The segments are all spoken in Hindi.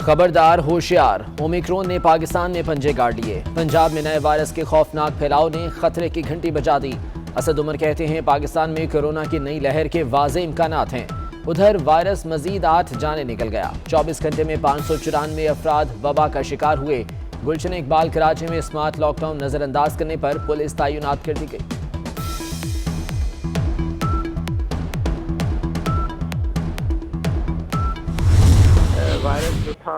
खबरदार होशियार, ओमिक्रॉन ने पाकिस्तान में पंजे गाड़ लिए। पंजाब में नए वायरस के खौफनाक फैलाव ने खतरे की घंटी बजा दी। असद उमर कहते हैं पाकिस्तान में कोरोना की नई लहर के वाज़े इम्कानात हैं। उधर वायरस मजीद 8 जाने निकल गया। 24 घंटे में 594 अफराद वबा का शिकार हुए। गुलशन इकबाल कराची में स्मार्ट लॉकडाउन नजरअंदाज करने पर पुलिस तैनात कर दी गई। वायरस जो था,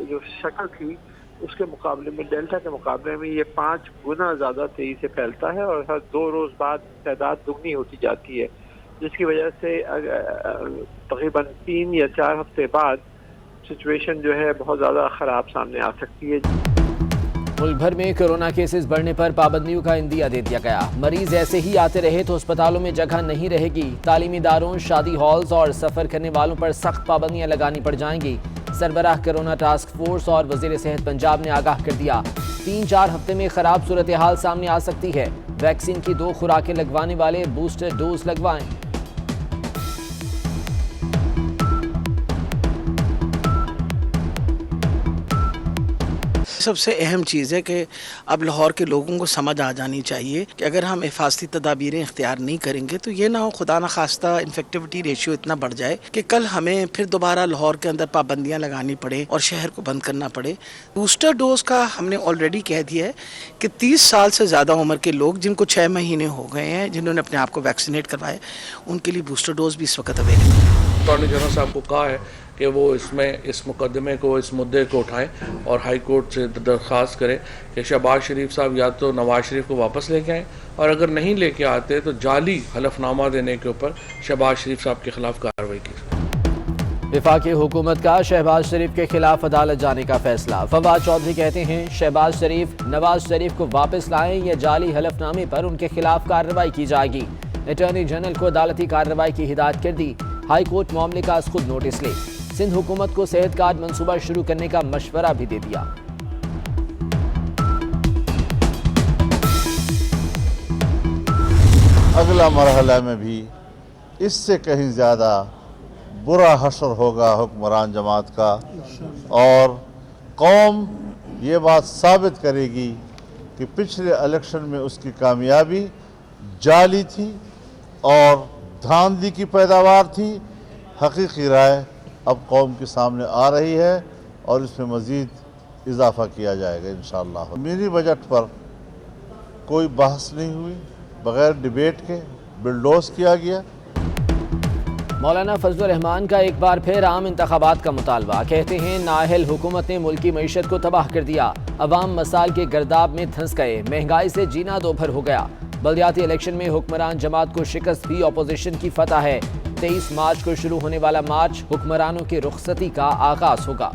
जो शक्ल थी, उसके मुकाबले में डेल्टा के मुकाबले में ये 5 गुना ज़्यादा तेजी से फैलता है और हर 2 रोज़ बाद तादाद दुगनी होती जाती है, जिसकी वजह से तकरीबन 3 या 4 हफ्ते बाद सिचुएशन जो है बहुत ज़्यादा ख़राब सामने आ सकती है। मुल्क भर में कोरोना केसेस बढ़ने पर पाबंदियों का इंदिया दे दिया गया। मरीज ऐसे ही आते रहे तो अस्पतालों में जगह नहीं रहेगी। तालीमी इदारों, शादी हॉल्स और सफर करने वालों पर सख्त पाबंदियां लगानी पड़ जाएंगी। सरबराह कोरोना टास्क फोर्स और वजीर सेहत पंजाब ने आगाह कर दिया, 3-4 हफ्ते में खराब सूरत हाल सामने आ सकती है। वैक्सीन की 2 खुराकें लगवाने वाले बूस्टर डोज लगवाएं। सबसे अहम चीज़ है कि अब लाहौर के लोगों को समझ आ जानी चाहिए कि अगर हम हिफाजती तदाबीरें इख्तियार नहीं करेंगे तो ये ना हो खुदा न खास्ता इन्फेक्टिविटी रेशियो इतना बढ़ जाए कि कल हमें फिर दोबारा लाहौर के अंदर पाबंदियां लगानी पड़े और शहर को बंद करना पड़े। बूस्टर डोज का हमने ऑलरेडी कह दिया है कि 30 साल से ज़्यादा उम्र के लोग जिनको 6 महीने हो गए हैं, जिन्होंने अपने आप को वैक्सीनेट करवाया, उनके लिए बूस्टर डोज भी इस वक्त अवेलेबल है। अटॉर्नी जनरल साहब को कहा है कि वो इसमें इस मुकदमे को, इस मुद्दे को उठाएं और हाई कोर्ट से दरख्वास्त करें कि शहबाज शरीफ साहब या तो नवाज शरीफ को वापस लेके आएँ, और अगर नहीं लेके आते तो जाली हलफनामा देने के ऊपर शहबाज शरीफ साहब के खिलाफ कार्रवाई की। वफाकी हुकूमत का शहबाज शरीफ के खिलाफ अदालत जाने का फैसला। फवाद चौधरी कहते हैं शहबाज शरीफ नवाज शरीफ को वापस लाएं या जाली हलफनामे पर उनके खिलाफ कार्रवाई की जाएगी। अटॉर्नी जनरल को अदालती कार्रवाई की हिदायत कर दी। हाई कोर्ट मामले का खुद नोटिस ले। सिंध हुकूमत को सेहत कार्ड मंसूबा शुरू करने का मशवरा भी दे दिया। अगला मरहला में भी इससे कहीं ज़्यादा बुरा हशर होगा हुक्मरान जमात का, और कौम ये बात साबित करेगी कि पिछले इलेक्शन में उसकी कामयाबी जाली थी और धांधली की पैदावार थी। हकीकी राय अब कौम के सामने आ रही है और इसमें मज़ीद इजाफा किया जाएगा इंशाअल्लाह। मेरी बजट पर कोई बहस नहीं हुई, बग़ैर डिबेट के बिलडोज किया गया। मौलाना फजलुर रहमान का एक बार फिर आम इंतखाबात का मुतालबा। कहते हैं नाअहल हुकूमत ने मुल्क की मईशत को तबाह कर दिया। अवाम मसाल के गर्दाब में धंस गए। महंगाई से जीना दोभर हो गया। बल्दियाती इलेक्शन में हुक्मरान जमात को शिकस्त भी अपोजिशन की फतह है। 23 मार्च को शुरू होने वाला मार्च हुक्मरानों की रुखसती का आगाज होगा।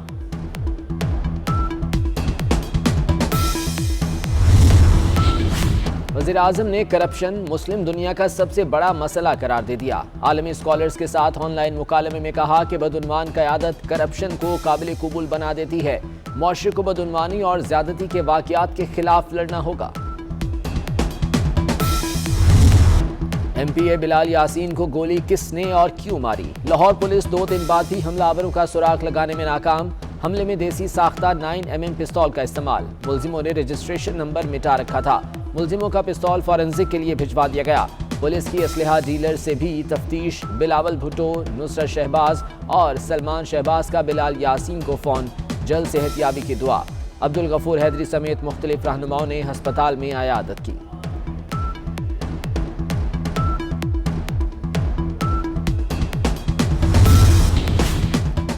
वज़ीर आज़म ने करप्शन मुस्लिम दुनिया का सबसे बड़ा मसला करार दे दिया। आलमी स्कॉलर्स के साथ ऑनलाइन मुकालमे में कहा कि बदउनवान क़यादत करप्शन को काबिल कबूल बना देती है। मुआशरे को बदउनवानी और ज़्यादती के वाक़यात के खिलाफ लड़ना होगा। MPA बिलाल यासीन को गोली किसने और क्यों मारी? लाहौर पुलिस 2 दिन बाद भी हमलावरों का सुराग लगाने में नाकाम। हमले में देसी साख्ता 9mm पिस्तौल का इस्तेमाल। मुलजिमों ने रजिस्ट्रेशन नंबर मिटा रखा था। मुलजिमों का पिस्तौल फॉरेंसिक के लिए भिजवा दिया गया। पुलिस की असलहा डीलर से भी तफ्तीश। बिलावल भुट्टो, नुसरत शहबाज और सलमान शहबाज का बिलाल यासीन को फ़ोन। जल्द सेहतयाबी की दुआ। अब्दुल गफूर हैदरी समेत मुख्तलिफ रहनुमाओं ने अस्पताल में आयादत की।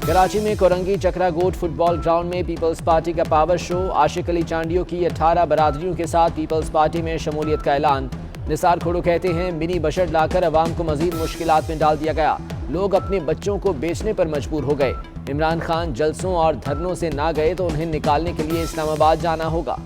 कराची में कोरंगी चक्रा गोट फुटबॉल ग्राउंड में पीपल्स पार्टी का पावर शो। आशिक अली चांडियों की 18 बरादरियों के साथ पीपल्स पार्टी में शमूलियत का ऐलान। निसार खोड़ो कहते हैं मिनी बजट लाकर अवाम को मजीद मुश्किलात में डाल दिया गया। लोग अपने बच्चों को बेचने पर मजबूर हो गए। इमरान खान जलसों और धरनों से ना गए तो उन्हें निकालने के लिए इस्लामाबाद जाना होगा।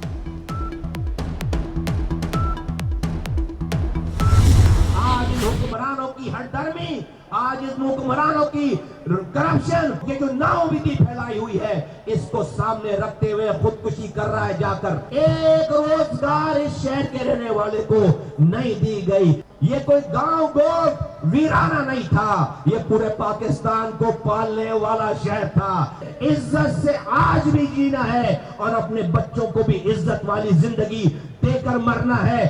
आज हुक्मरानों की हठधर्मी, आज इस हुक्मरानों की करप्शन, ये जो नाउमीदी फैलाई हुई है, इसको सामने रखते हुए खुदकुशी कर रहा है जाकर। एक रोजगार इस शहर के रहने वाले को नहीं दी गई। ये कोई गांव गोद वीराना नहीं था, ये पूरे पाकिस्तान को पालने वाला शहर था। इज्जत से आज भी जीना है और अपने बच्चों को भी इज्जत वाली जिंदगी देकर मरना है।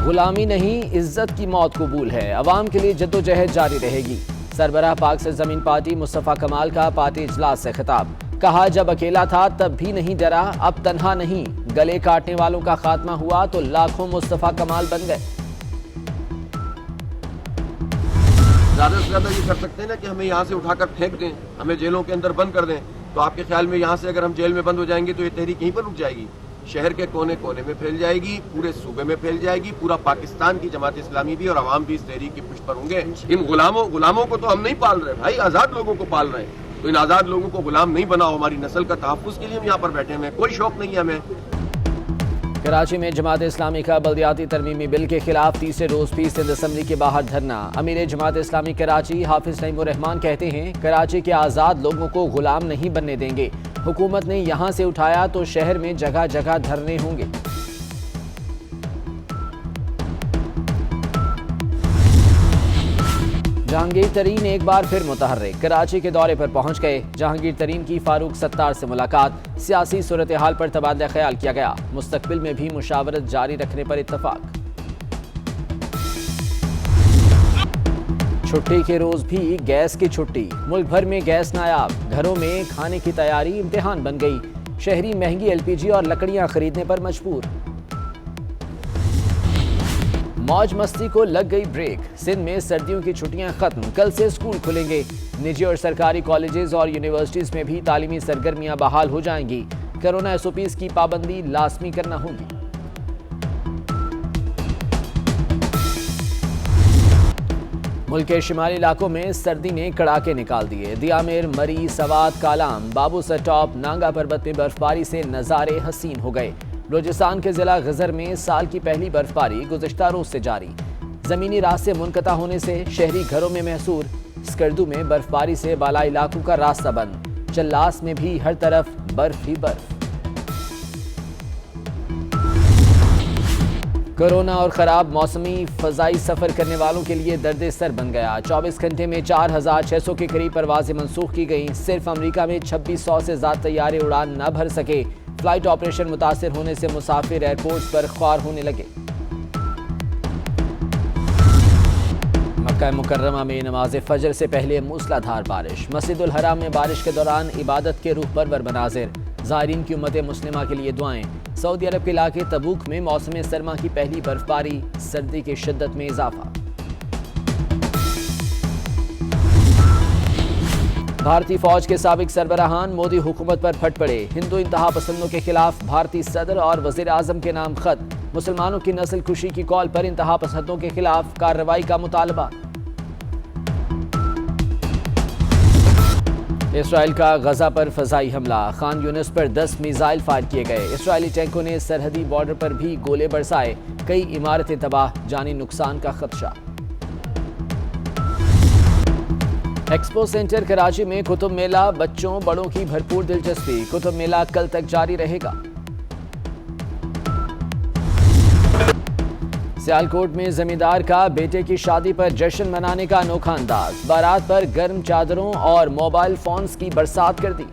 गुलामी नहीं, इज्जत की मौत कबूल है। अवाम के लिए जद्दोजहद जारी रहेगी। सरबराह पाक से जमीन पार्टी मुस्तफा कमाल का पार्टी इजलास से खिताब। कहा, जब अकेला था तब भी नहीं डरा, अब तन्हा नहीं। गले काटने वालों का खात्मा हुआ तो लाखों मुस्तफा कमाल बन गए। ज्यादा से ज्यादा ये कर सकते हैं ना कि हमें यहाँ से उठाकर फेंक दें, हमें जेलों के अंदर बंद कर दें। तो आपके ख्याल में यहाँ से अगर हम जेल में बंद हो जाएंगे तो ये तहरीक यहीं पर रुक जाएगी? शहर के कोने कोने में फैल जाएगी, पूरे सूबे में फैल जाएगी। पूरा पाकिस्तान की जमात इस्लामी भी और अवाम भी इस तहरीक की पुष्ट पर होंगे। इन गुलामों को तो हम नहीं पाल रहे भाई, आजाद लोगों को पाल रहे हैं। तो इन आजाद लोगों को गुलाम नहीं बनाओ। हमारी नस्ल का तहफ्फुज़ के लिए हम यहाँ पर बैठे हैं, कोई शौक नहीं है हमें। कराची में जमात इस्लामी का बल्दियाती तरमीमी बिल के खिलाफ तीसरे रोज भी सिंध असम्बली के बाहर धरना। अमीर जमात इस्लामी कराची हाफिज नईमुर रहमान कहते हैं, कराची के आज़ाद लोगों को गुलाम नहीं बनने देंगे। हुकूमत ने यहाँ से उठाया तो शहर में जगह जगह धरने होंगे। जहांगीर तरीन एक बार फिर मुतहर्रिक, कराची के दौरे पर पहुंच गए। जहांगीर तरीन की फारूक सत्तार से मुलाकात, सियासी सूरत हाल पर तबादला ख्याल किया गया। मुस्तकबिल में भी मुशावरत जारी रखने पर इत्तफाक। छुट्टी के रोज भी गैस की छुट्टी, मुल्क भर में गैस नायाब। घरों में खाने की तैयारी इम्तिहान बन गई। शहरी महंगी LPG और लकड़ियां खरीदने पर मजबूर। मौज मस्ती को लग गई ब्रेक, सिंध में सर्दियों की छुट्टियां खत्म। कल से स्कूल खुलेंगे। निजी और सरकारी कॉलेजेस और यूनिवर्सिटीज में भी तालीमी सरगर्मियां बहाल हो जाएंगी। कोरोना SOPs की पाबंदी लाजमी करना होगी। मुल्क के शिमाली इलाकों में सर्दी ने कड़ाके निकाल दिए। दियामिर, मरी, सवात, कालाम, बाबू सर टॉप, नांगा पर्वत में बर्फबारी से नज़ारे हसीन हो गए। बलूचिस्तान के जिला गजर में साल की पहली बर्फबारी गुज़िश्ता रोज से जारी। ज़मीनी रास्ते मुनक़ता होने से शहरी घरों में महसूर। स्कर्दू में बर्फबारी से बाला इलाकों का रास्ता बंद। चल्लास में भी हर तरफ बर्फ ही बर्फ। कोरोना और खराब मौसमी फ़ज़ाई सफ़र करने वालों के लिए दर्द सर बन गया। 24 घंटे में 4600 के करीब परवाज़ें मनसूख की गईं। सिर्फ अमरीका में 2600 से ज़्यादा तैयारे उड़ान न भर सके। फ्लाइट ऑपरेशन मुतासिर होने से मुसाफिर एयरपोर्ट्स पर ख्वार होने लगे। मक्का मुकर्रमा में नमाज फजर से पहले मूसलाधार बारिश। मस्जिदुल हराम में बारिश के दौरान इबादत के रूह परवर मनाजिर। ज़ायरीन की उम्मत मुस्लिमा के लिए दुआएं। सऊदी अरब के इलाके तबूक में मौसम सरमा की पहली बर्फबारी, सर्दी की शिद्दत में इजाफा। भारतीय फौज के साबिक सरबराहान मोदी हुकूमत पर फट पड़े। हिंदू इंतहा पसंदों के खिलाफ भारतीय सदर और वजीर आजम के नाम खत। मुसलमानों की नस्ल खुशी की कॉल पर इंतहा पसंदों के खिलाफ कार्रवाई का मुतालबा। इसराइल का गजा पर फ़ज़ाई हमला। खान यूनिस पर 10 मिसाइल फायर किए गए। इसराइली टैंकों ने सरहदी बॉर्डर पर भी गोले बरसाए। कई इमारतें तबाह, जानी नुकसान का खदशा। एक्सपो सेंटर कराची में कुतुब मेला, बच्चों बड़ों की भरपूर दिलचस्पी। कुतुब मेला कल तक जारी रहेगा। सियालकोट में जमींदार का बेटे की शादी पर जश्न मनाने का अनोखा अंदाज। बारात पर गर्म चादरों और मोबाइल फोन्स की बरसात कर दी।